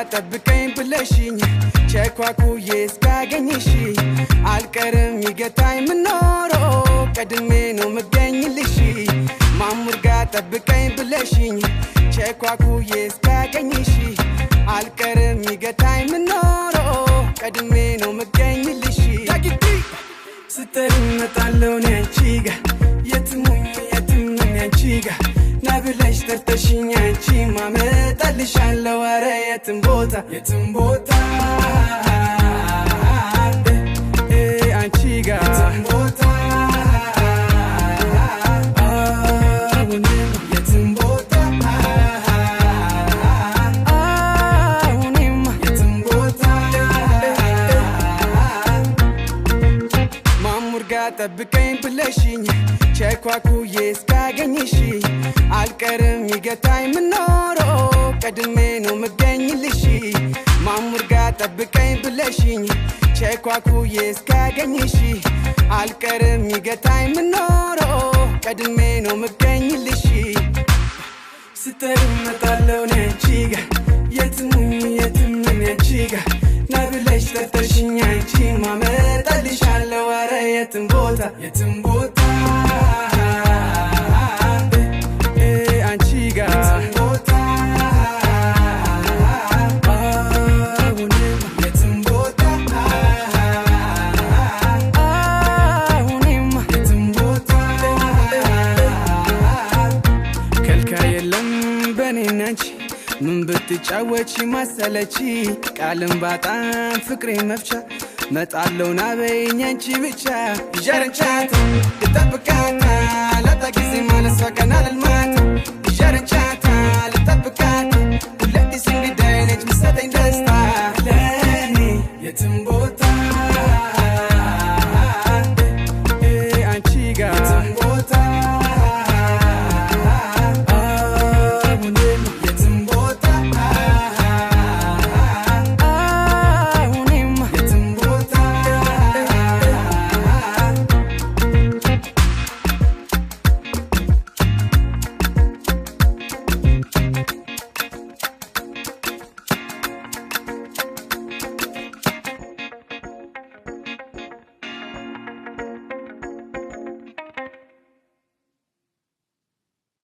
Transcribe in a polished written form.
ጠብቀኝ ብለሽኝ ቸኳኩዬ እስካገኝሽ አልቀርም ይገታኝ ምኖሮ ቀድሜ ነው መገኝልሽ ማሙር ጋር ጠብቀኝ ብለሽኝ ቸኳኩዬ እስካገኝሽ አልቀርም ይገታኝ ምኖሮ ቀድሜ ነው መገኝልሽ ታግቲ ስተርመጣለው ነቺጋ የትሙኝ ነቺጋ ናብለሽ ተርተሽኝ አንቺ ማመጣልሻለው አረ የትም ቦታ አንቺ ጋር የትም ቦታ የትም ቦታ የትም ቦታ ማሙር ጋር ጠብቀኝ ብለሽኝ ቸኳኩዬ እስካገኝሽ አልቀርም ይገታኝ ምኖሮ ቀድሜ ነው መገኝልሽ ማሙር ጋር ጠብቀኝ ብለሽኝ ቸኳኩዬ እስካገኝሽ አልቀርም ይገታኝ ምኖሮ ቀድሜ ነው መገኝልሽ ስተርመጣለው ነቺጋ የትሙኝ ነቺጋ ናብለሽ ተርተሽኝ አንቺ ማመጣልሻለው አረ የትም ቦታ አንቺ ጋር የትም ቦታ የትም ቦታ የትም ቦታ ከልካይ የለም በኔና አንቺ ምን ብትጫወቺ ማሰለቺ ቃልም ባጣም ፍቅሬ መፍቻ መጣለው ናበይኝ አንቺ ብቻ ይጀርንቻት ይጠብቃና ለታ ጊዜ ማለሷ ቀና ለልማት ይጀርንቻት